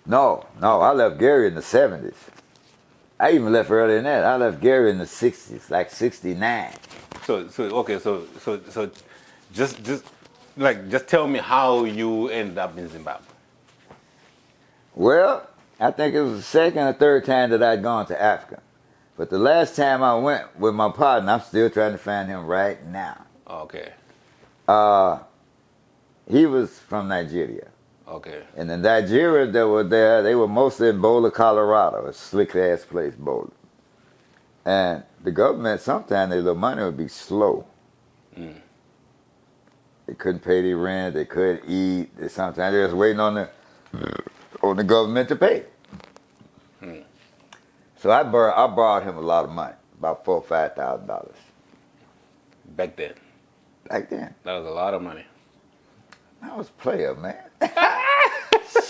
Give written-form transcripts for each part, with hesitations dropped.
No, I left Gary in the 70s. I even left earlier than that. I left Gary in the 60s, like 69. So just tell me how you ended up in Zimbabwe. Well, I think it was the second or third time that I'd gone to Africa. But the last time I went with my partner, I'm still trying to find him right now. Okay. He was from Nigeria. Okay. And the Nigerians that were there, they were mostly in Boulder, Colorado, a slick-ass place, Boulder. And the government, sometimes their money would be slow. Mm. They couldn't pay their rent, they couldn't eat. Sometimes they was waiting on the government to pay. Mm. So I borrowed him a lot of money, about $4,000 or $5,000. Back then. Back then. That was a lot of money. I was a player, man.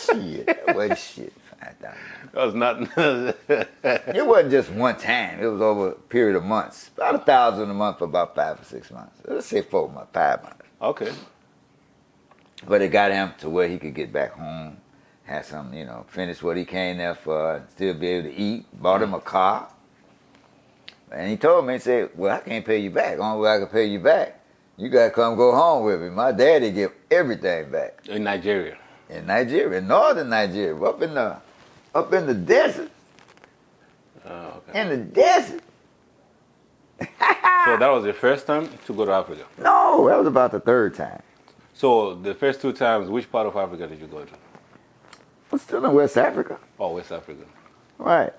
Shit, that wasn't shit. That was nothing. It wasn't just one time. It was over a period of months. About $1,000 a month for about 5 or 6 months. Let's say 4 months, 5 months. Okay. But it got him to where he could get back home, have some, finish what he came there for, and still be able to eat. Bought him a car. And he told me, he said, well, I can't pay you back. Only way I can pay you back, you got to come go home with me. My daddy give everything back. In Nigeria? In Nigeria, in northern Nigeria, up in the desert. Oh, okay. In the desert. So that was the first time to go to Africa? No, that was about the third time. So the first 2 times, which part of Africa did you go to? I'm still in West Africa. Oh, West Africa. Right.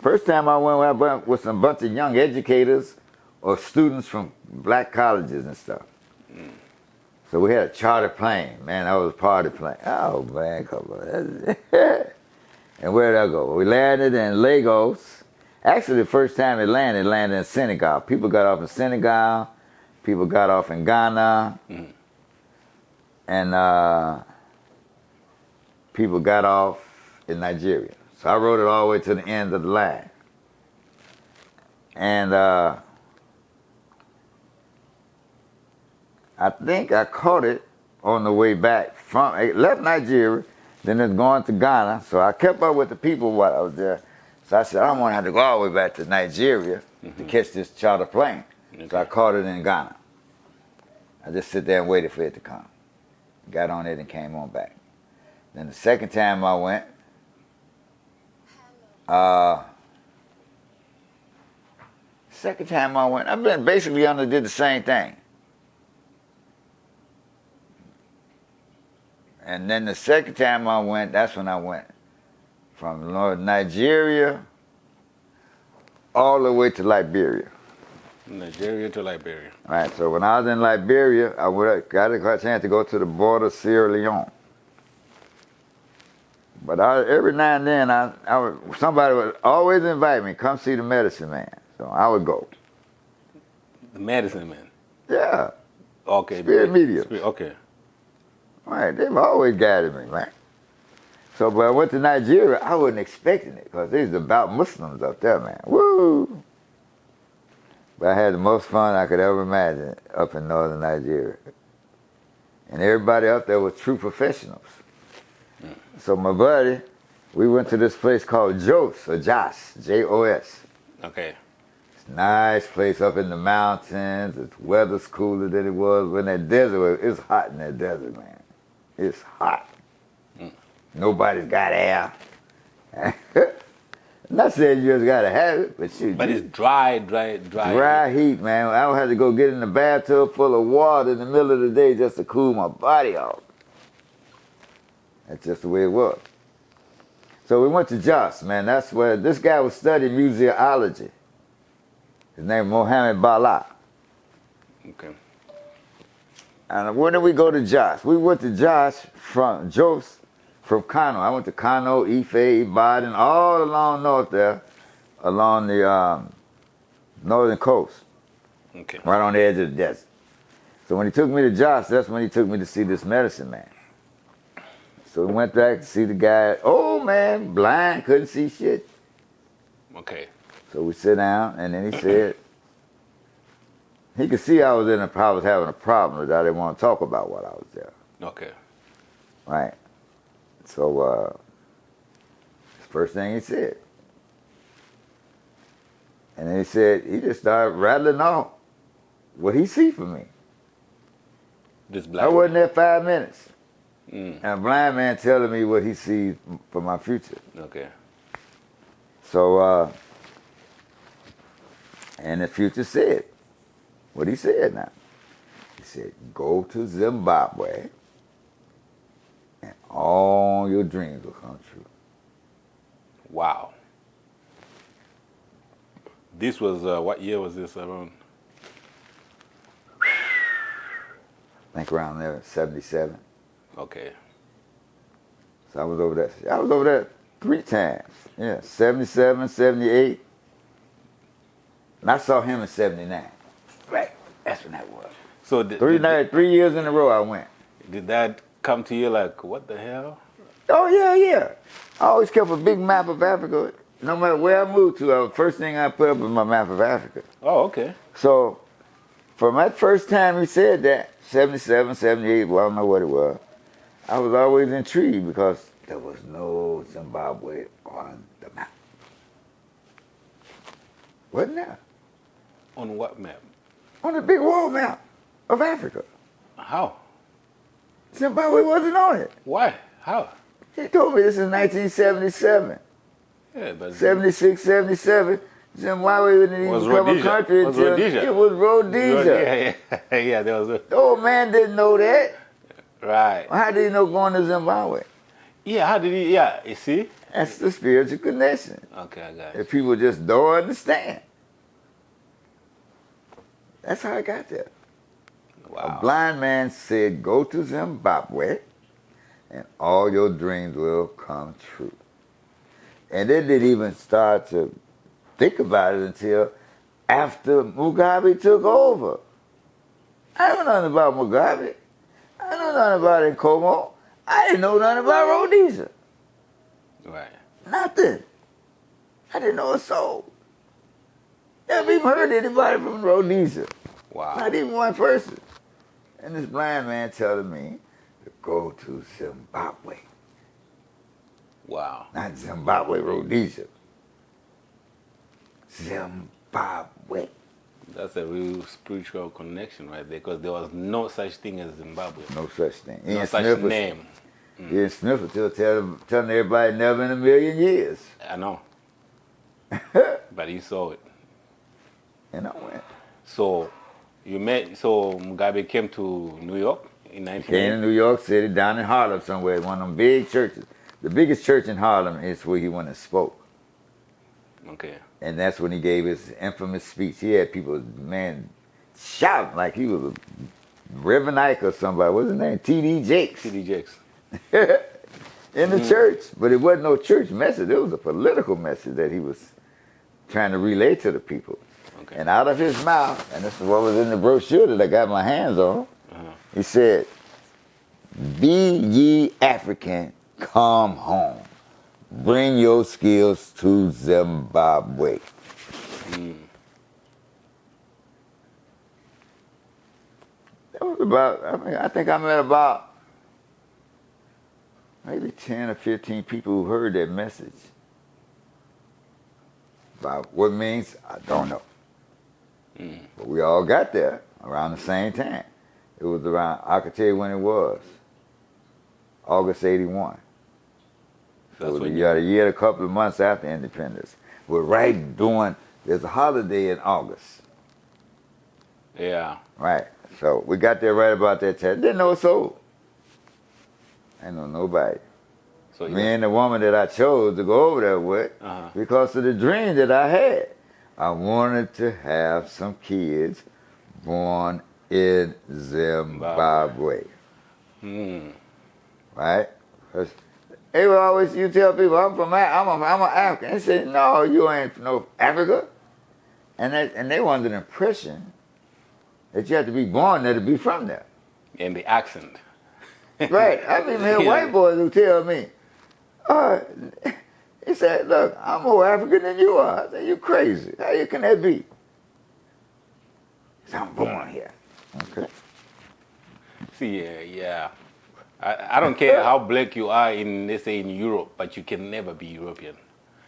First time I went with some bunch of young educators or students from black colleges and stuff. Mm. So we had a charter plane. Man, that was a party plane. Oh, man, come on. And where did I go? We landed in Lagos. Actually, the first time it landed in Senegal. People got off in Senegal. People got off in Ghana. Mm. And people got off in Nigeria. So I rode it all the way to the end of the line. And I think I caught it on the way back from, it left Nigeria, then it's going to Ghana. So I kept up with the people while I was there. So I said, I don't want to have to go all the way back to Nigeria to catch this charter plane. Okay. So I caught it in Ghana. I just sit there and waited for it to come. Got on it and came on back. Then the second time I went, I've been basically did the same thing. And then the second time I went, that's when I went from Nigeria all the way to Liberia. Nigeria to Liberia. All right, so when I was in Liberia, I got a chance to go to the border of Sierra Leone. But every now and then, somebody would always invite me, come see the medicine man. So I would go. The medicine man? Yeah. Okay. Spirit media. Okay. All right, they've always guided me, man. So, but I went to Nigeria, I wasn't expecting it, because there's about Muslims up there, man. Woo! But I had the most fun I could ever imagine up in northern Nigeria. And everybody up there was true professionals. Mm. So my buddy, we went to this place called Jos, or Jos, J-O-S. Okay. It's a nice place up in the mountains. The weather's cooler than it was when that desert, it's hot in that desert, man. It's hot. Mm. Nobody's got air. Not saying you just gotta have it, but shoot. But it's dry. Dry heat, man. I would have to go get in the bathtub full of water in the middle of the day just to cool my body off. That's just the way it was. So we went to Jos, man. That's where this guy was studying museology. His name is Mohammed Bala. Okay. And when did we go to Jos? We went to Jos from Kano. I went to Kano, Ife, Ibadan, all along north there, along the northern coast. Okay. Right on the edge of the desert. So when he took me to Jos, that's when he took me to see this medicine man. So we went back to see the guy. Oh man, blind, couldn't see shit. Okay. So we sit down, and then he said, he could see I was having a problem that I didn't want to talk about while I was there. Okay. Right. So First thing he said. And then he said, he just started rattling off what he see for me. This black I wasn't man. there 5 minutes. Mm. And a blind man telling me what he sees for my future. Okay. So, and the future said what he said now. He said, go to Zimbabwe and all your dreams will come true. Wow. This was, what year was this around? I think around there, 77. Okay. So I was over there. I was over there 3 times. Yeah, 77, 78. And I saw him in 79. Right. That's when that was. So 3 years in a row I went. did that come to you like, what the hell? Oh, yeah. I always kept a big map of Africa. No matter where I moved to, the first thing I put up was my map of Africa. Oh, okay. So from that first time he said that, 77, 78, well, I don't know what it was, I was always intrigued because there was no Zimbabwe on the map. Wasn't there? On what map? On the big world map of Africa. How? Zimbabwe wasn't on it. Why? How? He told me this in 1977. Yeah, but 76, 77. Zimbabwe didn't even become a country until it was Rhodesia. Yeah, there was a... The old man didn't know that. Right. How did he know going to Zimbabwe? Yeah, how did he... Yeah, you see? That's the spiritual connection Okay, I got it. that people just don't understand. That's how I got there. Wow. A blind man said, go to Zimbabwe and all your dreams will come true. And they didn't even start to think about it until after Mugabe took over. I didn't know nothing about Mugabe. I didn't know nothing about Nkomo. I didn't know nothing about Rhodesia. Right. Nothing. I didn't know a soul. Never even heard anybody from Rhodesia. Wow. Not even one person. And this blind man telling me to go to Zimbabwe. Wow. Not Zimbabwe, Rhodesia. Zimbabwe. That's a real spiritual connection right there, because there was no such thing as Zimbabwe. No such thing. No Ian such Smith was, name. Ian Smith was still telling everybody never in a million years. I know. But he saw it. And I went. So Mugabe came to New York in 1980? Came to New York City, down in Harlem somewhere, one of them big churches. The biggest church in Harlem is where he went and spoke. Okay. And that's when he gave his infamous speech. He had people, man, shouting like he was a Reverend Ike or somebody. What's his name? T.D. Jakes. T.D. Jakes. In the church. But it wasn't no church message. It was a political message that he was trying to relay to the people. Okay. And out of his mouth, and this is what was in the brochure that I got my hands on, he said, "Be ye African, come home. Bring your skills to Zimbabwe." That was about, I think I met about maybe 10 or 15 people who heard that message. About what it means, I don't know. But we all got there around the same time. It was around, I could tell you when it was, August 81. So it was a year, a couple of months after independence. We're right doing, there's a holiday in August. Yeah. Right. So we got there right about that time. Didn't know a soul. I didn't know nobody. So Me and the woman that I chose to go over there with, because of the dream that I had. I wanted to have some kids born in Zimbabwe. Right? 'Cause they would always, you tell people, I'm an African. They say, no, you ain't no Africa. And they wanted an impression that you have to be born there to be from there. And the accent. Right. I mean, there are white boys who tell me, he said, look, I'm more African than you are. I said, you crazy. How can that be? He said, I'm born here. Okay. See, yeah. I don't care how black you are in, let's say, in Europe, but you can never be European.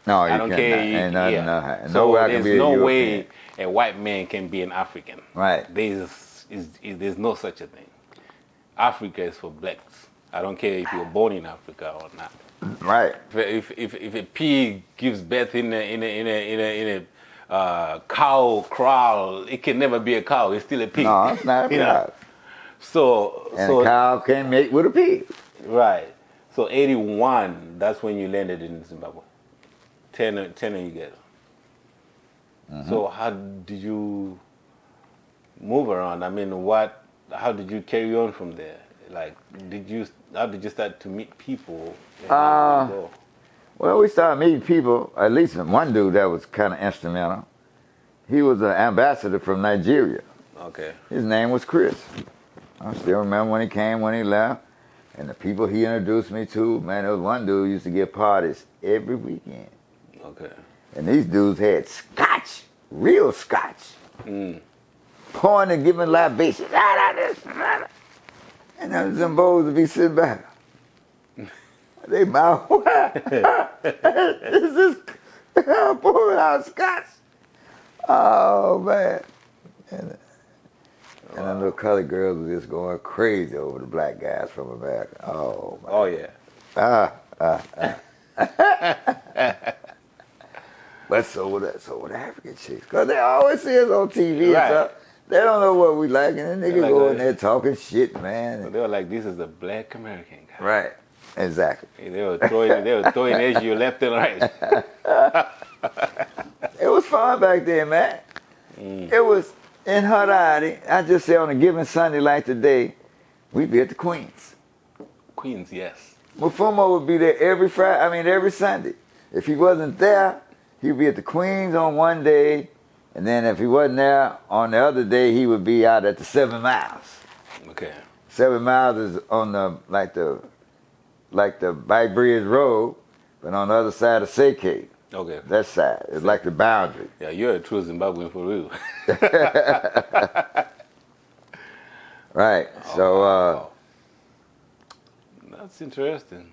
No, I you don't cannot. care. Ain't nothing, Yeah. no So way I can there's be a no European. way a white man can be an African. Right. There's no such a thing. Africa is for blacks. I don't care if you're born in Africa or not. Right. If a pig gives birth in a cow kraal, it can never be a cow. It's still a pig. No, it's not a You know? cow. And So a cow can't mate with a pig. right. So 81, that's when you landed in Zimbabwe. 10 you get. So how did you move around? I mean, how did you carry on from there? Like, how did you start to meet people? Well, we started meeting people. At least one dude that was kind of instrumental. He was an ambassador from Nigeria. Okay. His name was Chris. I still remember when he came, when he left. And the people he introduced me to, man, there was one dude who used to give parties every weekend. Okay. And these dudes had scotch, real scotch. Pouring and giving libations. And them Zimbabweans would be sitting back. They mouth this is pouring out scotch. Oh, man. And the little colored girls were just going crazy over the black guys from America. Oh, man. Oh, yeah. But so were the African chicks. Because they always see us on TV Right. and stuff. They don't know what we like. And then they Like go in that. there talking shit, man. So they were like, this is a black American guy. Right. Exactly. They were throwing at you left and right. It was fun back then, man. It was in Harare. I just say on a given Sunday like today, we'd be at the Queens. Queens, yes. Mufumo would be there every Sunday. If he wasn't there, he'd be at the Queens on one day, and then if he wasn't there on the other day, he would be out at the 7 Miles. Okay. 7 Miles is on the Bike Bridge Road, but on the other side of Seke. Okay. That side. It's like the boundary. Yeah, you're a true Zimbabwean for real. Right. So Wow. That's interesting.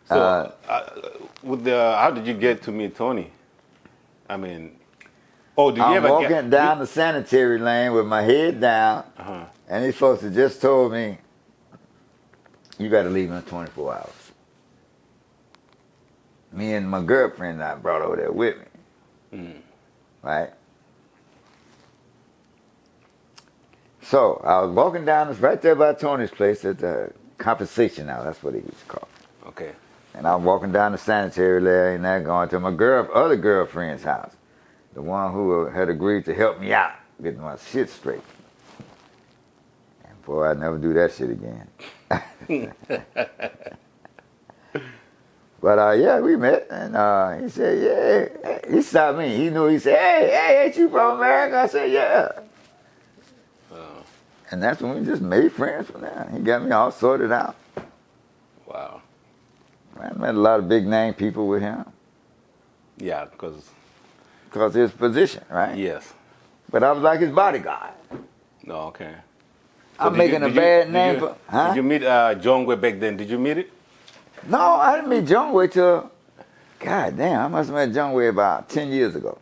So, how did you get to meet Tony? I mean, did you I'm ever walking down the sanitary lane with my head down, and these folks had just told me, you got to leave in 24 hours. Me and my girlfriend I brought over there with me. Right? So I was walking down this right there by Tony's place at the compensation now. That's what he used to call it. Okay. And I'm walking down the sanitary lane and going to my other girlfriend's house. The one who had agreed to help me out, getting my shit straight. And boy, I'd never do that shit again. But yeah, we met, and he said, yeah. He stopped me. He knew. He said, hey, ain't you from America? I said, yeah. And that's when we just made friends from there. He got me all sorted out. Wow. I met a lot of big name people with him. Yeah, because Because of his position, right? yes. But I was like his bodyguard. No, okay. I'm making a bad name for... Did you meet John Way back then? Did you meet it? No, I didn't meet John Way till... God damn, I must have met John Way about 10 years ago.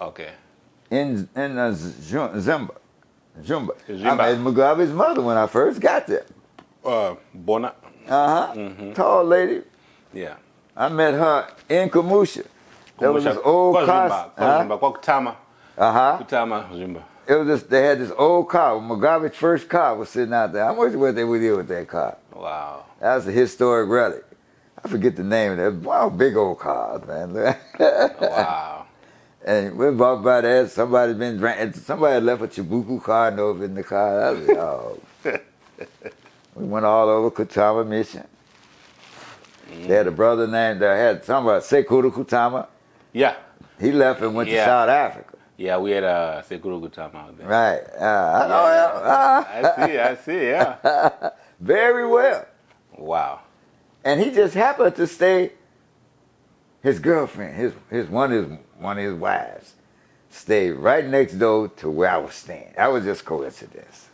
Okay. In Zimba. Jumba. I Zimba. met Mugabe's mother when I first got there. Bona? Tall lady. Yeah. I met her in Kamusha. There was this old car. Kutama. Kutama, Zimba. It was this, they had this old car. Mugabe's first car was sitting out there. I wonder what they would do with that car. Wow. That was a historic relic. I forget the name of that. Wow, big old cars, man. Wow. And we walked by there. Somebody left a Chibuku card over in the car. I was like, oh. We went all over Kutama Mission. They had a brother named, Sekuru Kutama. Yeah. He left and went to South Africa. Yeah, we had Sekuru Kutama out there. Right. I know him. I see, yeah. Very well. Wow. And he just happened to stay, his girlfriend, one of his wives, stayed right next door to where I was staying. That was just coincidence.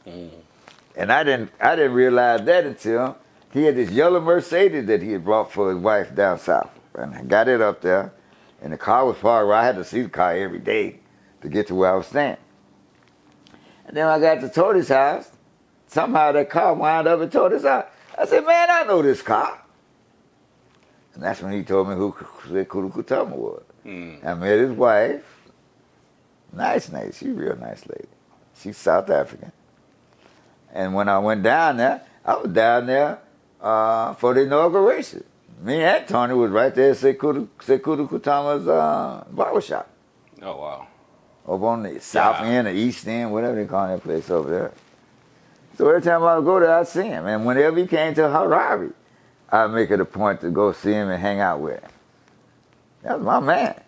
And I didn't realize that until He had this yellow Mercedes that he had brought for his wife down south. And I got it up there. And the car was parked where I had to see the car every day to get to where I was staying. And then when I got to Tody's house, somehow that car wound up at Tody's house. I said, man, I know this car. And that's when he told me who Sekou Kutama was. I met his wife. Nice. She's a real nice lady. She's South African. And when I went down there, I was down there for the inauguration. Me and Tony was right there at Sekou Kutama's barbershop. Oh, wow. Over on the south end or east end, whatever they call that place over there. So every time I would go there, I'd see him. And whenever he came to Harare, I'd make it a point to go see him and hang out with him. That was my man.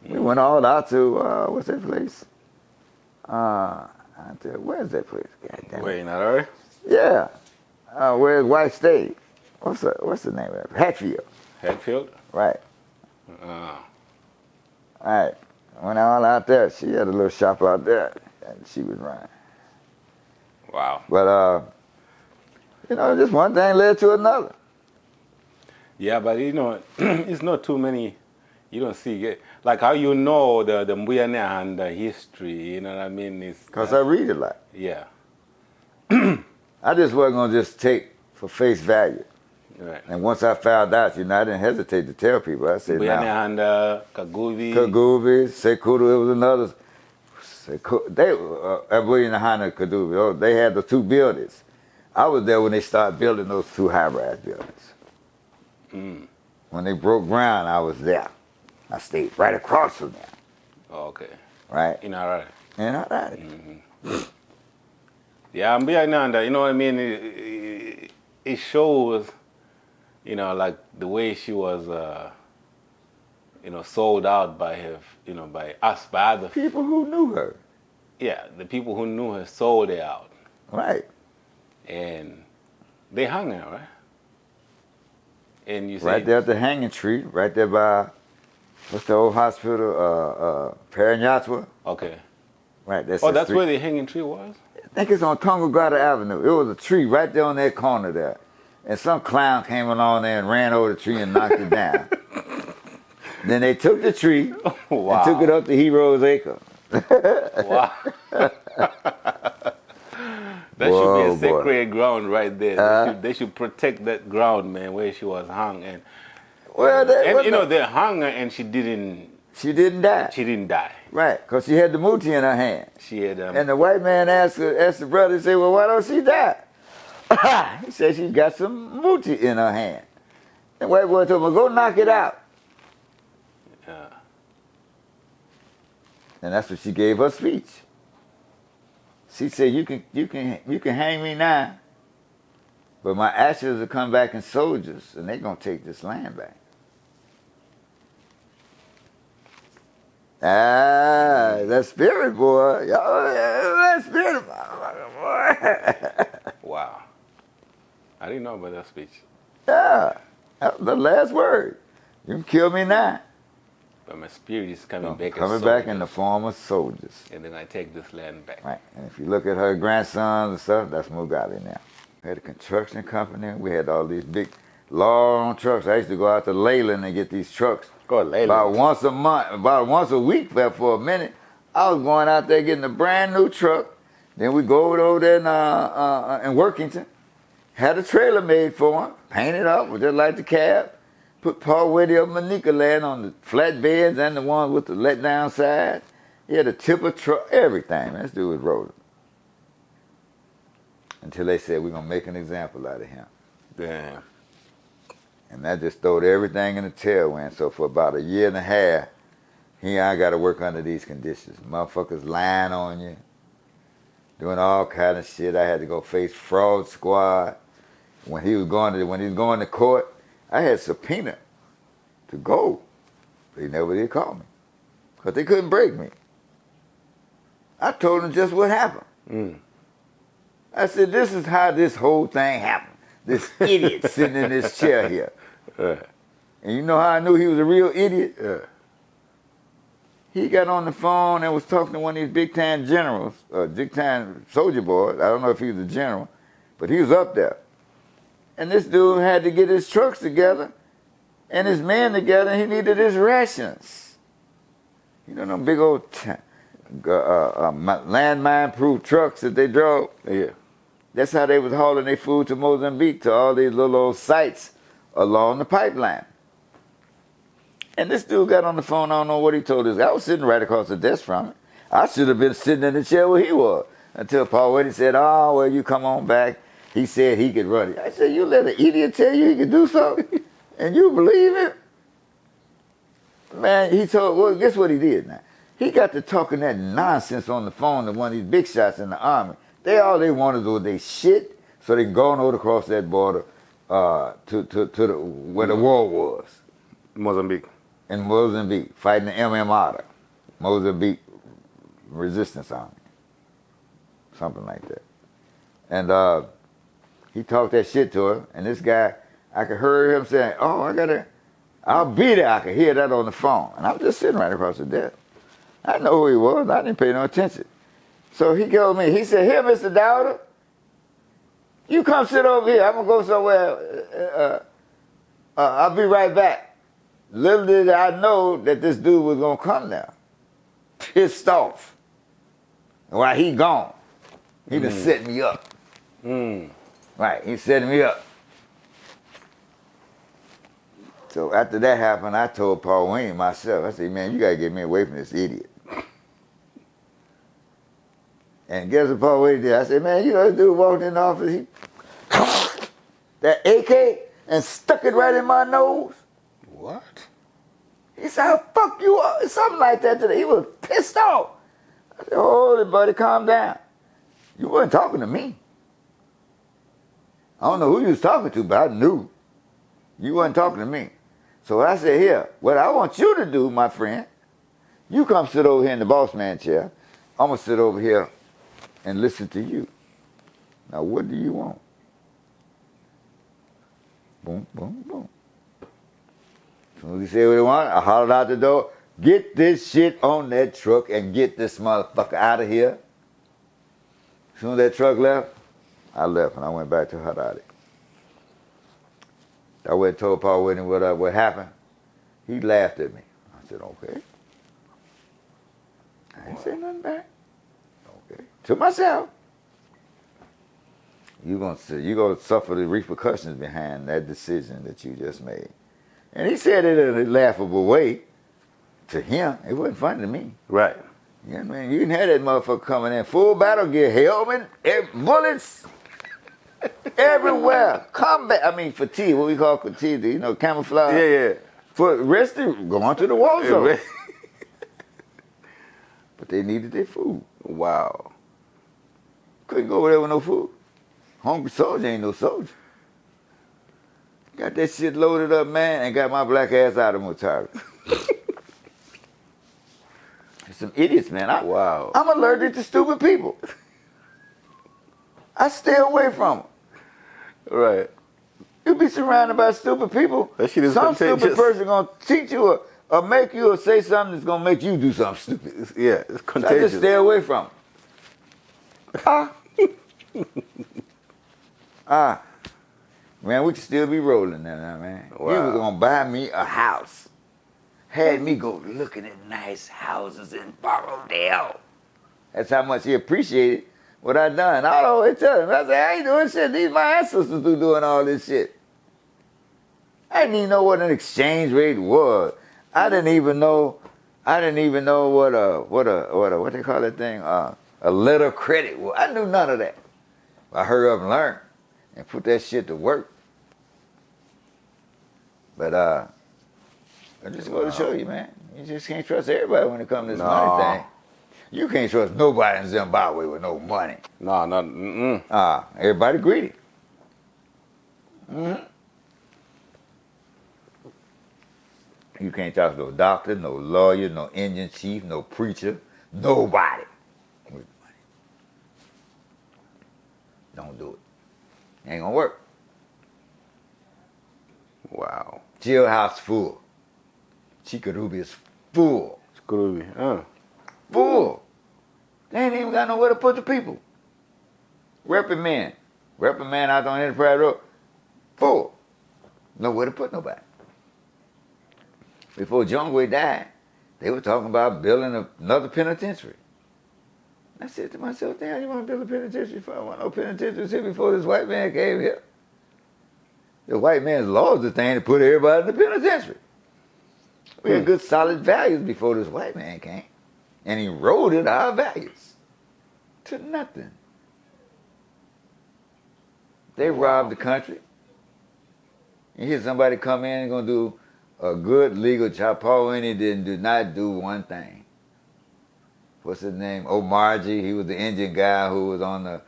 We went all out to, what's that place? Where's that place? God damn it. Wait, in Harare? Yeah. Where his wife stayed. What's the name of that? Hatfield. Hatfield? Right. Right. Went all out there. She had a little shop out there, and she was running. Wow. But, just one thing led to another. Yeah, but it's not too many. You don't see it. Like how you know the Mbuyane and the history, you know what I mean? Because I read a lot. Yeah. I just wasn't going to just take for face value. Right. And once I found out, I didn't hesitate to tell people. I said, Mbuyane now. and Kaguvi. Kaguvi, Sekou, it was another. Mbuyane and Kaguvi, they had the two buildings. I was there when they started building those two high-rise buildings. When they broke ground, I was there. I stayed right across from them. Oh, okay. Right? In Harare. In Harare. Yeah, Mbuyane, you know what I mean? It shows, like the way she was, sold out by her, by us, by other people who knew her. Yeah, the people who knew her sold her out. Right. And they hung her, right? And you see, right there at the hanging tree, right there by, what's the old hospital, Paranatswa? Okay. Right, that's where the hanging tree was? I think it's on Tongogata Avenue. It was a tree right there on that corner there. And some clown came along there and ran over the tree and knocked it down. Then they took the tree and took it up to Heroes Acre. Wow. That should be a sacred ground right there. They should protect that ground, man, where she was hung. And they hung her and she didn't die. She didn't die. Right, because she had the muti in her hand. She had. And the white man asked the brother, he said, well, why don't she die? He said she got some muti in her hand. And the white boy told him, well, go knock it out. Yeah. And that's what she gave her speech. She said, you can hang me now, but my ashes will come back in soldiers, and they're going to take this land back. That spirit, boy. That spirit, boy. Wow. I didn't know about that speech. Yeah. That was the last word. You can kill me now. But my spirit is coming back. Coming back in the form of soldiers. And they're going to take this land back. Right. And if you look at her grandsons and stuff, that's Mugabe now. We had a construction company. We had all these big, long trucks. I used to go out to Leyland and get these trucks. Go to Leyland. About once a month, about once a week for a minute. I was going out there getting a brand new truck. Then we go over there in Workington. Had a trailer made for him. Painted up, just like the cab. Put Paul Whitty of Manika land on the flatbeds and the ones with the let down side. He had a tipper truck, everything. This dude was rolling. Until they said, we're going to make an example out of him. Damn. And that just throwed everything in the tailwind. So for about a year and a half, he and I got to work under these conditions. Motherfuckers lying on you, doing all kind of shit. I had to go face fraud squad. When he was going to court, I had subpoena to go. They never did call me. Because they couldn't break me. I told them just what happened. I said, this is how this whole thing happened. This idiot sitting in this chair here. And you know how I knew he was a real idiot? He got on the phone and was talking to one of these big-time generals, big-time soldier boys. I don't know if he was a general, but he was up there. And this dude had to get his trucks together and his men together, and he needed his rations. You know them big old landmine-proof trucks that they drove? Yeah. That's how they was hauling their food to Mozambique, to all these little old sites along the pipeline. And this dude got on the phone, I don't know what he told us. I was sitting right across the desk from him. I should have been sitting in the chair where he was. Until Paul Whitney said, oh, well, you come on back. He said he could run it. I said, you let an idiot tell you he could do something? And you believe it? Man, he told, well, guess what he did now? He got to talking that nonsense on the phone to one of these big shots in the army. All they wanted was they shit so they can go on over across that border to where the war was. Mozambique. In Mozambique, fighting the MMR, Mozambique Resistance Army. Something like that. And he talked that shit to her, and this guy, I could hear him saying, oh, I'll be there. I could hear that on the phone. And I'm just sitting right across the desk. I know who he was. I didn't pay no attention. So he told me, he said, here, Mr. Dowder, you come sit over here. I'm going to go somewhere. I'll be right back. Little did I know that this dude was going to come there. Pissed off. And while he gone, he done set me up. Right, he set me up. So after that happened, I told Paul Wayne myself, I said, man, you got to get me away from this idiot. And guess what Paul Wayne did? I said, man, you know, this dude walked in the office, he that AK and stuck it right in my nose. What? He said, how the fuck you up? Something like that today. He was pissed off. I said, hold it, buddy, calm down. You wasn't talking to me. I don't know who you was talking to, but I knew. You wasn't talking to me. So I said, here, what I want you to do, my friend, you come sit over here in the boss man chair. I'm going to sit over here and listen to you. Now, what do you want? Boom, boom, boom. As soon as he said what he wanted, I hollered out the door, get this shit on that truck and get this motherfucker out of here. As soon as that truck left, I left and I went back to Harare. I went and told Paul Whitney what happened. He laughed at me. I said, okay. I didn't say nothing back. Okay. To myself. You're gonna suffer the repercussions behind that decision that you just made. And he said it in a laughable way. To him, it wasn't funny to me. Right. You know what I mean? You didn't have that motherfucker coming in full battle gear, helmet, bullets, everywhere. Combat, fatigue, what we call fatigue, you know, camouflage. Yeah. For resting, going to the war zone. But they needed their food. Wow. Couldn't go over there with no food. Hungry soldier ain't no soldier. Got that shit loaded up, man, and got my black ass out of Mutare. Some idiots, man. Wow. I'm allergic to stupid people. I stay away from them. Right. You be surrounded by stupid people. That shit is Some contagious. stupid person gonna teach you or make you or say something that's gonna make you do something stupid. Yeah, it's So I contagious. just stay away from them. Man, we could still be rolling now, man. Wow. He was gonna buy me a house. Had me go looking at nice houses in Borrowdale. That's how much he appreciated what I done. I always tell him, I said, I ain't doing shit. These my ancestors do doing all this shit. I didn't even know what an exchange rate was. I didn't even know what they call that thing? A letter of credit was. I knew none of that. I hurry up and learn and put that shit to work. But I just go to show you, man. You just can't trust everybody when it comes to this money thing. You can't trust nobody in Zimbabwe with no money. No, not. Everybody greedy. You can't talk to no doctor, no lawyer, no Indian chief, no preacher, nobody with money. Don't do it. Ain't gonna work. Wow. Jailhouse full. Chikarubi is full. Chikarubi, Full. They ain't even got nowhere to put the people. Reprimand out on Enterprise Road. full. Nowhere to put nobody. Before Jungway died, they were talking about building another penitentiary. I said to myself, damn, you want to build a penitentiary for? I want no penitentiaries here before this white man came here. The white man's law is the thing to put everybody in the penitentiary. We had good solid values before this white man came and eroded our values to nothing. They robbed the country. You hear somebody come in and gonna do a good legal job. Paul Winnie did not do one thing. What's his name? O'Margie. He was the Indian guy who was on the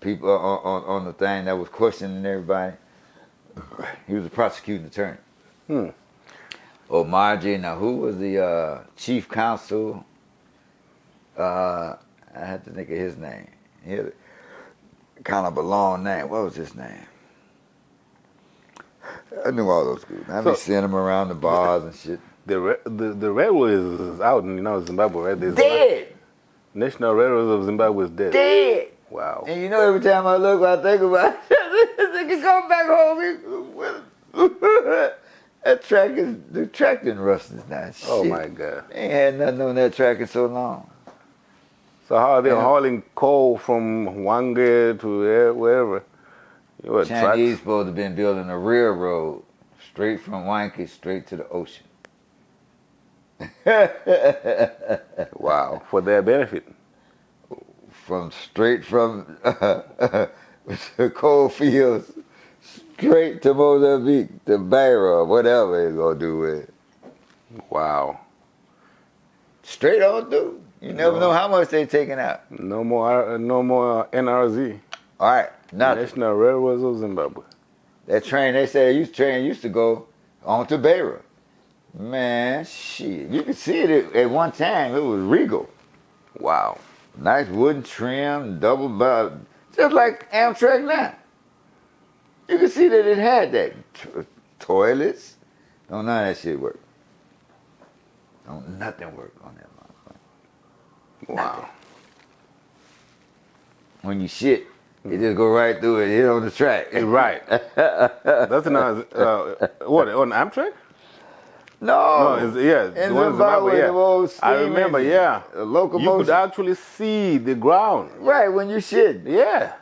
people on the thing that was questioning everybody. He was a prosecuting attorney. O'Margie. Now, who was the chief counsel? I had to think of his name. He had kind of a long name. What was his name? I knew all those dudes. I'd be seeing them around the bars and shit. The railway is out in Zimbabwe, right? There's Dead. National Railroads of Zimbabwe is dead. Dead. Wow. And you know, every time I look, I think about it. They can come back home. The track done rusted now. Shit. Oh my God. They ain't had nothing on that track in so long. So how are they hauling coal from Wange to wherever? Chinese supposed to have been building a railroad straight from Wange straight to the ocean. Wow. For their benefit. Straight from the coal fields straight to Mozambique, to Beira, whatever they're going to do with it. Wow. Straight on through. You never know how much they're taking out. No more NRZ. All right, nothing. National Railroads of Zimbabwe. That train, they said train used to go on to Beira. Man, shit. You could see it at one time. It was regal. Wow. Nice wooden trim, double bed, just like Amtrak now. You could see that it had that. Toilets. Don't none of that shit work. Don't nothing work on that motherfucker. Wow. Nothing. When you shit, it just go right through it, hit on the track. Right. That's not, what, on Amtrak? No, in Zimbabwe, yeah. I remember, yeah. Locomotion. You could actually see the ground. Right, when you shit. Yeah.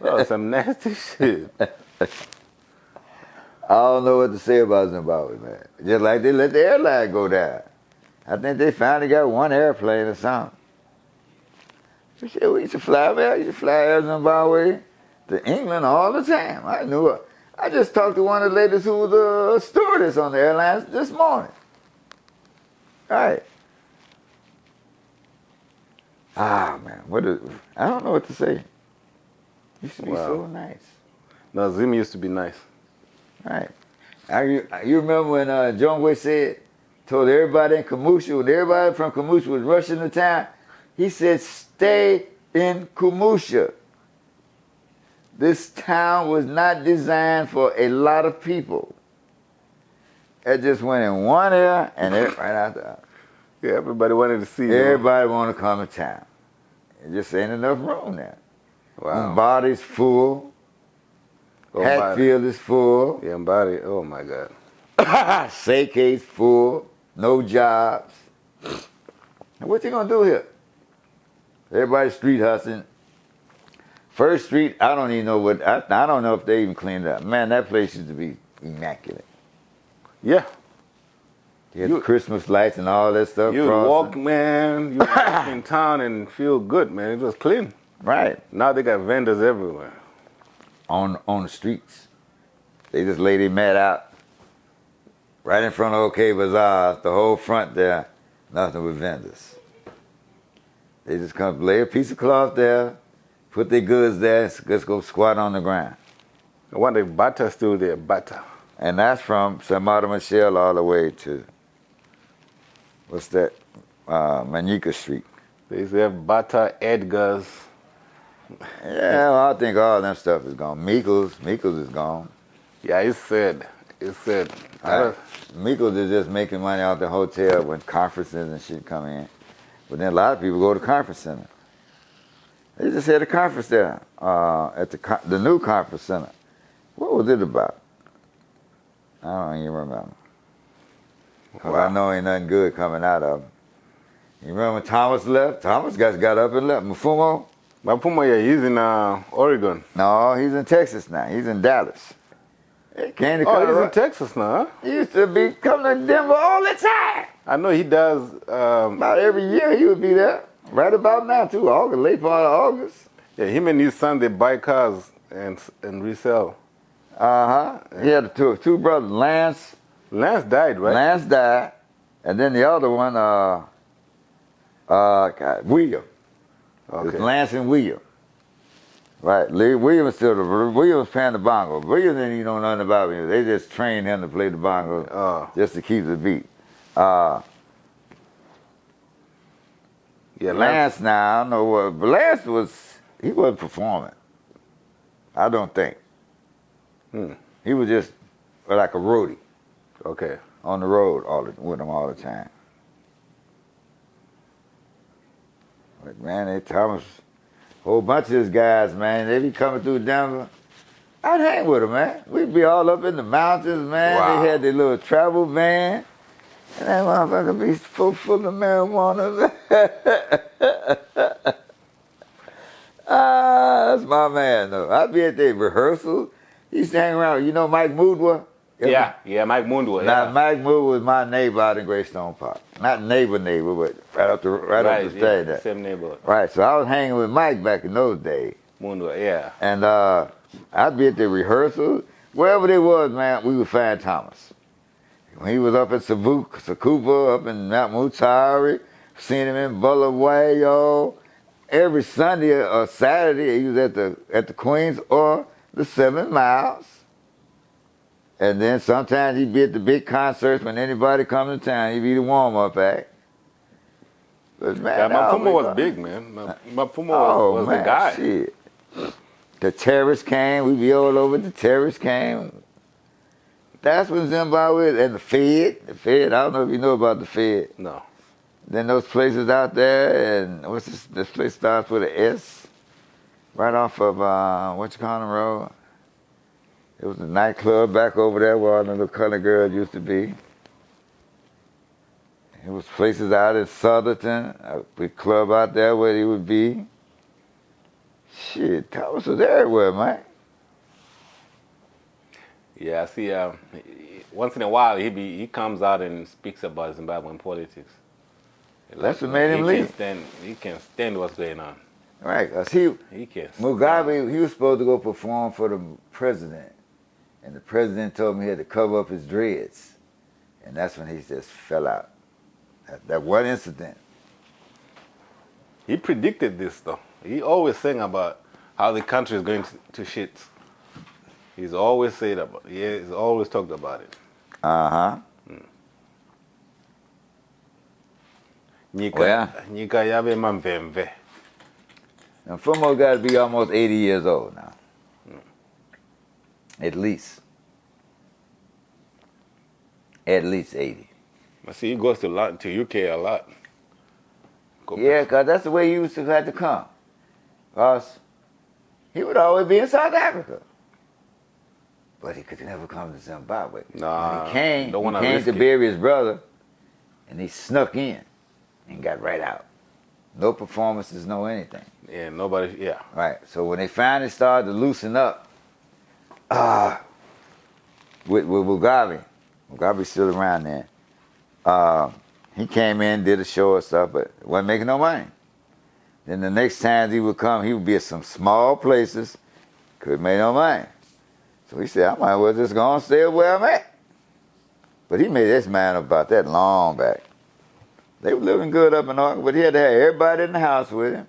Oh, some nasty shit. I don't know what to say about Zimbabwe, man. Just like they let the airline go down. I think they finally got one airplane or something. Shit, we used to fly, man. I used to fly Air Zimbabwe to England all the time. I knew it. I just talked to one of the ladies who was a stewardess on the airlines this morning. All right. Ah, man. I don't know what to say. Used to be so nice. No, Zim used to be nice. Right. You remember when Jungway told everybody in Kamusha, when everybody from Kamusha was rushing to town, he said, stay in Kamusha. This town was not designed for a lot of people. It just went in one ear and right out the other. Yeah, everybody wanted to see. Everybody wanted to come to town. It just ain't enough room now. Wow. Body's full. Hatfield is full. Yeah, Mbari, oh my God. Seike's full. No jobs. And what you gonna do here? Everybody street hustling. First Street, I don't even know I don't know if they even cleaned it up. Man, that place used to be immaculate. Yeah. You had the Christmas lights and all that stuff. You walk, man. You walk in town and feel good, man. It was clean. Right. Now they got vendors everywhere. On the streets. They just lay their mat out right in front of OK Bazaar, the whole front there, nothing but vendors. They just come lay a piece of cloth there, put their goods there, just go squat on the ground. I wonder if Bata's still there, Bata. And that's from St. Martin Michel all the way to, what's that, Manica Street. They used to have Bata, Edgar's. Yeah, well, I think all them stuff is gone. Meekles is gone. Yeah, it's sad. It's sad. Meekles is just making money out the hotel when conferences and shit come in. But then a lot of people go to conference center. They just had a conference there at the new conference center. What was it about? I don't even remember. 'Cause Wow. I know ain't nothing good coming out of him. You remember when Thomas left? Thomas got up and left. Mafumo? Mapuma, yeah, he's in Oregon. No, he's in Texas now. He's in Dallas. He came to Oh, he's in Colorado. Texas now, huh? He used to be coming to Denver all the time. I know he does. About every year he would be there. Right about now too. August, late part of August. Yeah, him and his son, they buy cars and resell. He had two brothers. Lance died, right? Lance died, and then the other one, William. It's Okay. Lance and William. Right. William was still William was playing the bongo. William didn't even know nothing about me. They just trained him to play the bongo just to keep the beat. Yeah, Lance now, I don't know what, but Lance he wasn't performing. I don't think. He was just like a roadie Okay. on the road with him all the time. But man, Thomas, a whole bunch of these guys, man, they be coming through Denver. I'd hang with them, man. We'd be all up in the mountains, man. Wow. They had their little travel van. And that motherfucker be full of marijuana. That's my man, though. I'd be at their rehearsal. He used to hang around. You know Mike Moodwa? Yeah, Mike Mundo. Now, Yeah. Mike Moodwa was my neighbor out in Greystone Park. Not neighbor, but right up the street there. Same neighborhood. Right, so I was hanging with Mike back in those days. Mundo, yeah. And I'd be at the rehearsal. Wherever they was, man, we would find Thomas. When he was up in Sakuba, up in Mount Mutari, seen him in Bulawayo. Every Sunday or Saturday, he was at the Queens or the 7 Miles. And then sometimes he'd be at the big concerts when anybody come to town. He'd be the warm-up act. But man, Yeah, Mapuma was big, man. Mapuma was man, the guy. Shit. The terrorists came. We'd be all over. The terrorists came. That's when Zimbabwe and the Fed. I don't know if you know about the Fed. No. Then those places out there, and what's this place starts with an S, right off of Road. It was a nightclub back over there where all the little colored girls used to be. It was places out in Southerton, a big club out there where he would be. Shit, Thomas was everywhere, man. Yeah, I see. Once in a while, he comes out and speaks about Zimbabwean politics. That's what made him leave. He can't stand what's going on. Right, because He can't. Mugabe, he was supposed to go perform for the president. And the president told him he had to cover up his dreads. And that's when he just fell out. That one incident. He predicted this, though. He always saying about how the country is going to shit. He's always said about. Yeah, he's always talked about it. Uh-huh. Nika yabe mamvemve. Now, Fumo got to be almost 80 years old now. At least. At least 80. I see he goes to UK a lot. Yeah, because that's the way he used to have to come. Because he would always be in South Africa. But he could never come to Zimbabwe. Nah, When he came don't to bury his brother, and he snuck in and got right out. No performances, no anything. Yeah, nobody. Yeah. Right. So when they finally started to loosen up, with Mugabe's still around there. He came in, did a show or stuff, but wasn't making no money. Then the next time he would come, he would be at some small places, couldn't make no money. So he said, I might as well just go and stay where I'm at. But he made his mind up about that long back. They were living good up in Oregon, but he had to have everybody in the house with him.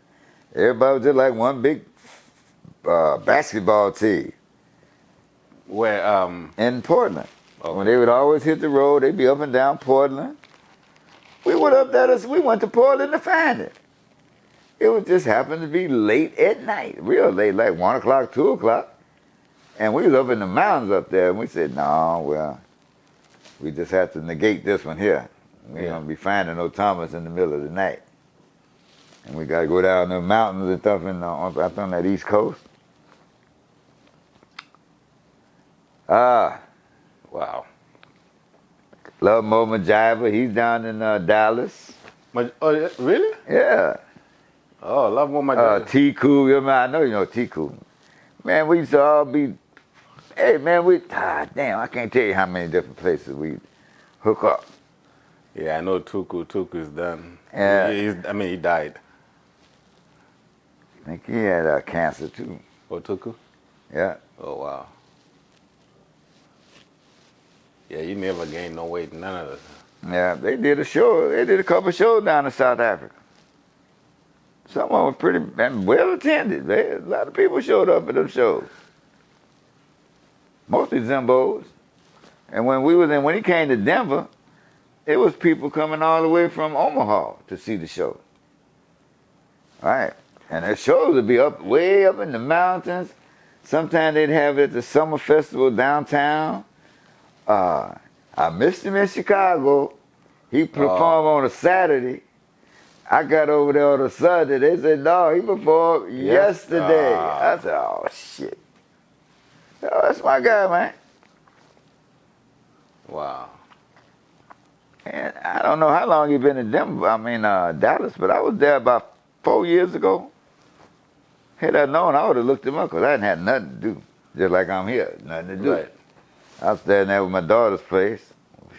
Everybody was just like one big basketball team. Where In Portland. Okay. When they would always hit the road, they'd be up and down Portland. We went up there, we went to Portland to find it. It would just happen to be late at night, real late, like 1 o'clock, 2 o'clock. And we was up in the mountains up there, and we said, no, well, we just have to negate this one here. We ain't gonna be finding no Thomas in the middle of the night. And we gotta go down the mountains and stuff up on that East Coast. Ah, Wow. love Mo Majiva. He's down in Dallas. Oh, yeah, really? Yeah. Oh, love more my T-Cool. I know you know T-Cool. Man, we used to all be, hey, man, damn, I can't tell you how many different places we hook up. Yeah, I know Tuku. Tuku is done. Yeah. He died. I think he had cancer too. Oh, Tuku? Yeah. Oh, wow. Yeah, you never gained no weight, none of that. Yeah, they did a show. They did a couple shows down in South Africa. Some of them were pretty and well attended. A lot of people showed up at them shows. Mostly Zimbos. And when he came to Denver, it was people coming all the way from Omaha to see the show. All right. And their shows would be way up in the mountains. Sometimes they'd have it at the summer festival downtown. I missed him in Chicago. He performed on a Saturday. I got over there on a Sunday. They said, no, he performed yesterday. I said, oh, shit. Oh, that's my guy, man. Wow. And I don't know how long you been in Dallas, but I was there about 4 years ago. Had I known, I would have looked him up because I hadn't had nothing to do. Just like I'm here, nothing to do. Right. I was standing there with my daughter's place.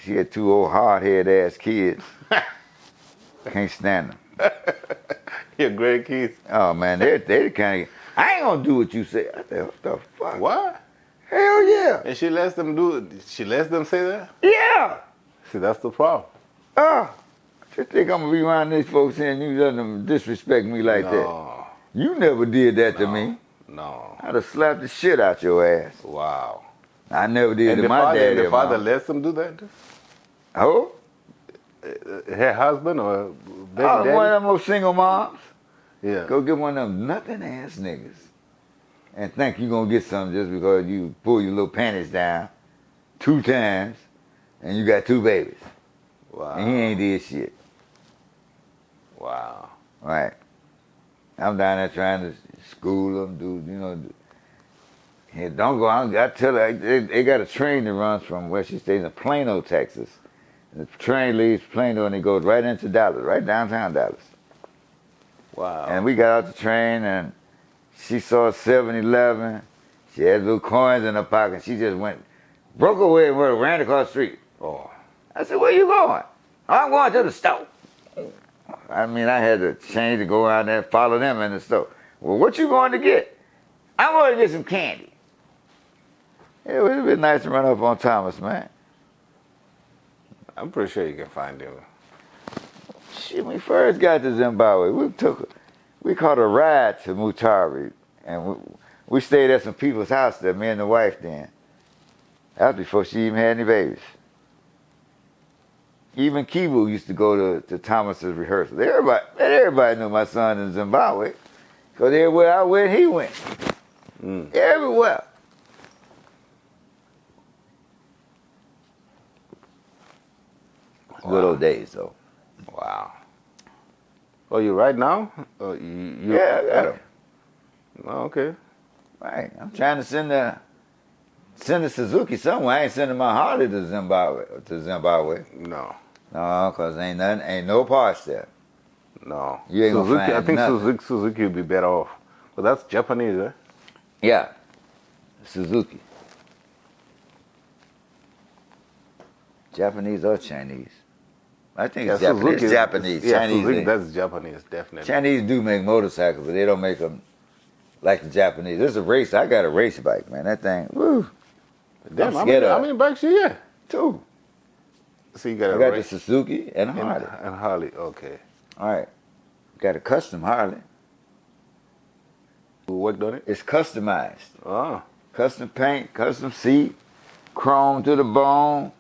She had 2 old hard-headed ass kids. Can't stand them. Your great kids. Oh, man, they the kind of, I ain't gonna do what you say. I said, what the fuck? What? Hell yeah. And she lets them do it. She lets them say that? Yeah. See, that's the problem. Just think I'm gonna be around these folks saying you let them disrespect me like that. You never did that to me. No. I'd have slapped the shit out your ass. Wow. I never did And to my daddy. And the father mom. lets them do that? Who? Her husband or baby Oh, daddy? one of them little single moms. Yeah. Go get one of them nothing ass niggas. And think you gonna get something just because you pull your little panties down 2 times and you got 2 babies. Wow. And he ain't did shit. Wow. Right. I'm down there trying to school them, Hey, don't go out. I tell her, they got a train that runs from where she stays in Plano, Texas. And the train leaves Plano and it goes right into Dallas, right downtown Dallas. Wow. And we got out the train and she saw a 7-Eleven. She had little coins in her pocket. She just broke away and ran across the street. Oh. I said, where you going? I'm going to the store. I had to change to go around there and follow them in the store. Well, what you going to get? I'm going to get some candy. It would have been nice to run up on Thomas, man. I'm pretty sure you can find him. Shit, when we first got to Zimbabwe, we caught a ride to Mutari, and we stayed at some people's house there, me and the wife then. That was before she even had any babies. Even Kibu used to go to Thomas's rehearsal. Everybody knew my son in Zimbabwe, because everywhere I went, he went. Everywhere. Wow. Good old days, though. Wow. Oh, you right now? Yeah, I got him. Oh, okay. Right. I'm trying to send a Suzuki somewhere. I ain't sending my Harley to Zimbabwe. No. No, because ain't no parts there. No. You ain't gonna Suzuki, find I think nothing. Suzuki would be better off. But that's Japanese, eh? Yeah. Suzuki. Japanese or Chinese? I think it's Japanese. Suzuki, It's Japanese. Yeah, Chinese. Suzuki, that's Japanese, definitely. Chinese do make motorcycles, but they don't make them like the Japanese. This is a race. I got a race bike, man. That thing, woo. Damn, I'm scared how many bikes you got? 2. So you got I got the Suzuki and a Harley. And Harley, okay. All right. Got a custom Harley. Who worked on it? It's customized. Oh. Custom paint, custom seat, chrome to the bone.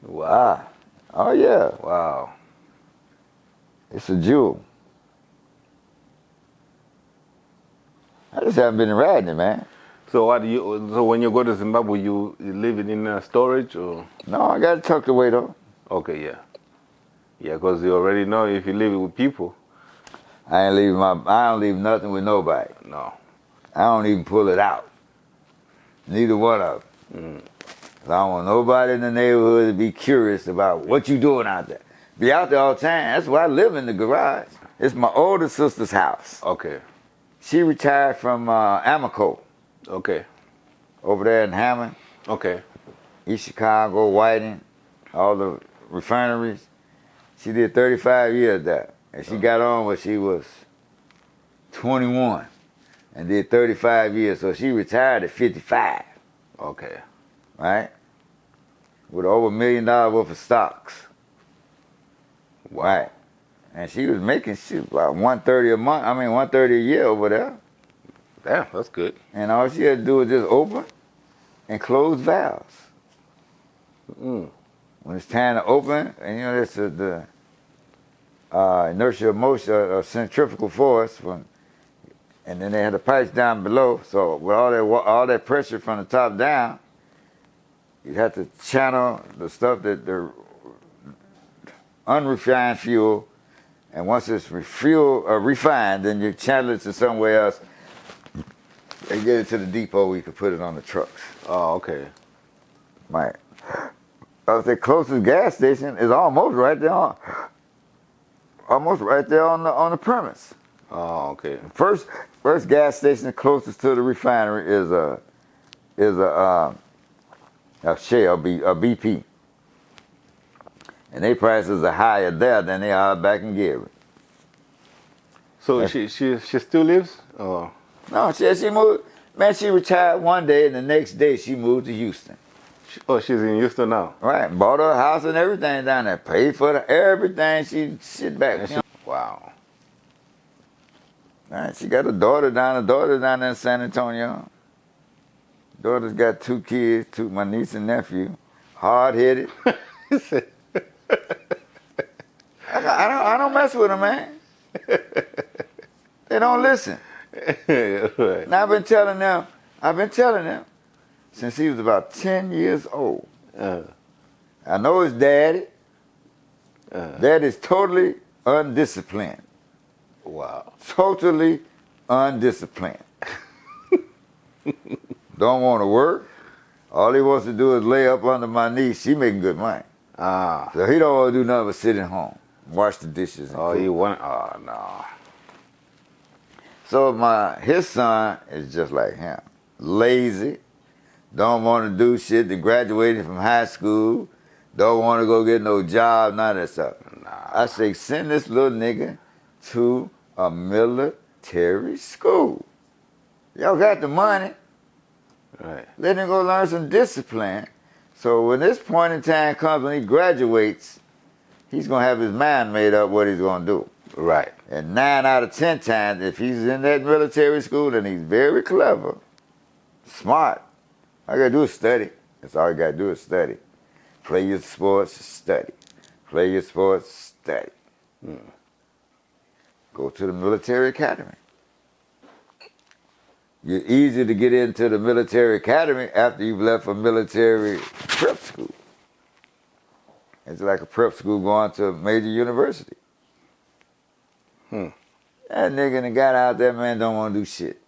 Wow. Oh, yeah. Wow. It's a jewel. I just haven't been riding it, man. So when you go to Zimbabwe, you leave it in storage or? No, I got it tucked away, though. Okay, yeah. Yeah, because you already know if you leave it with people. I don't leave nothing with nobody. No. I don't even pull it out. Neither one of them. 'Cause I don't want nobody in the neighborhood to be curious about what you doing out there. Be out there all the time. That's why I live in the garage. It's my older sister's house. Okay. She retired from Amoco Okay. over there in Hammond, Okay. East Chicago, Whiting, all the refineries. She did 35 years there. And she got on when she was 21 and did 35 years. So she retired at 55, Okay. right? With over $1 million worth of stocks. Wow. Right. And she was making about 130 a month. I mean 130 a year over there. Yeah, that's good. And all she had to do was just open and close valves. Mm. When it's time to open, and you know that's the inertial motion or centrifugal force from, and then they had the pipes down below. So with all that pressure from the top down, you have to channel the stuff that the unrefined fuel, and once it's refined, then you channel it to somewhere else and get it to the depot where you can put it on the trucks. Oh, okay. Right. The closest gas station is almost right there on the premise. Oh, okay. First gas station closest to the refinery is a Shell, a BP, and their prices are higher there than they are back in Gary. So she still lives? Oh. No, she moved. Man, she retired one day, and the next day she moved to Houston. She's in Houston now. Right, bought her a house and everything down there, paid for everything. She sit back. Wow. Right, she got a daughter down there in San Antonio. Daughter's got 2 kids, my niece and nephew, hard-headed. I don't mess with them, man. They don't listen. Right. And I've been telling them since he was about 10 years old. I know his daddy. Daddy's totally undisciplined. Wow. Totally undisciplined. Don't want to work. All he wants to do is lay up under my knee. She making good money. So he don't want to do nothing but sit at home, wash the dishes. And cook. You want? Oh no. So his son is just like him, lazy, don't want to do shit. They graduated from high school, don't want to go get no job, none of that stuff. I say send this little nigga to a military school. Y'all got the money. Right. Let him go learn some discipline. So when this point in time comes when he graduates, he's gonna have his mind made up what he's gonna do. Right. And 9 out of 10 times, if he's in that military school, then he's very clever, smart. All you gotta do is study. That's all you gotta do is study. Play your sports, study. Play your sports, study. Go to the military academy. You're easy to get into the military academy after you've left a military prep school. It's like a prep school going to a major university. That nigga that got out there, man, don't want to do shit.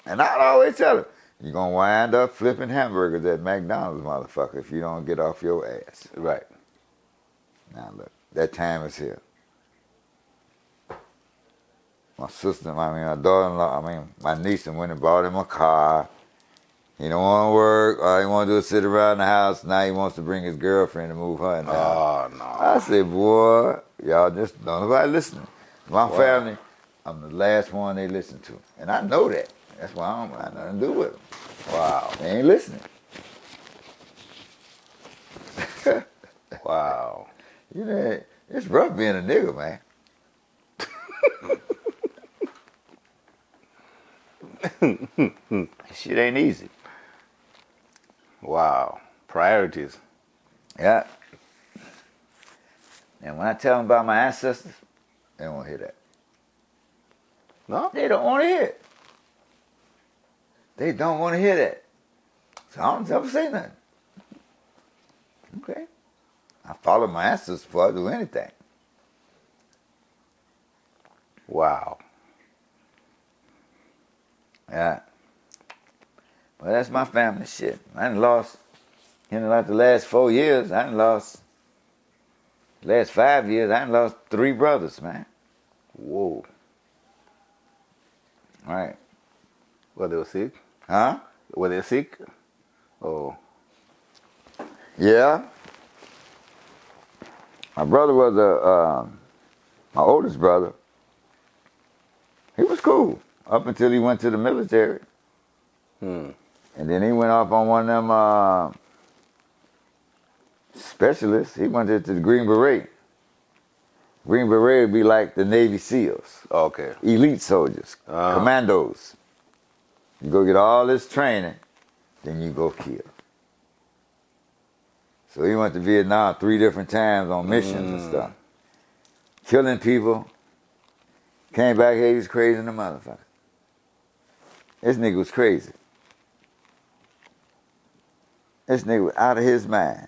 And I always tell him, you're going to wind up flipping hamburgers at McDonald's, motherfucker, if you don't get off your ass. Right. Now look, that time is here. My sister, my daughter-in-law, my niece went and bought him a car. He don't want to work. All he want to do is sit around the house. Now he wants to bring his girlfriend to move her in the house. Oh, no. I said, boy, y'all just don't nobody listening. My family, I'm the last one they listen to. And I know that. That's why I don't have nothing to do with them. Wow. They ain't listening. Wow. You know, it's rough being a nigga, man. Shit ain't easy. Wow. Priorities. Yeah. And when I tell them about my ancestors, they don't want to hear that. No? They don't want to hear it. They don't want to hear that. So I don't ever say nothing. Okay. I follow my ancestors before I do anything. Wow. Yeah. Well, that's my family shit. I done lost, like the last 4 years, I done lost, last 5 years, I done lost 3 brothers, man. Whoa. Right. Were they sick? Huh? Were they sick? Oh. Yeah. My brother was my oldest brother. He was cool up until he went to the military. And then he went off on one of them specialists. He went to the Green Beret. Green Beret would be like the Navy SEALs. Okay. Elite soldiers, commandos. You go get all this training, then you go kill. So he went to Vietnam 3 different times on missions and stuff. Killing people. Came back here, he was crazy in the motherfucker. This nigga was crazy. This nigga was out of his mind.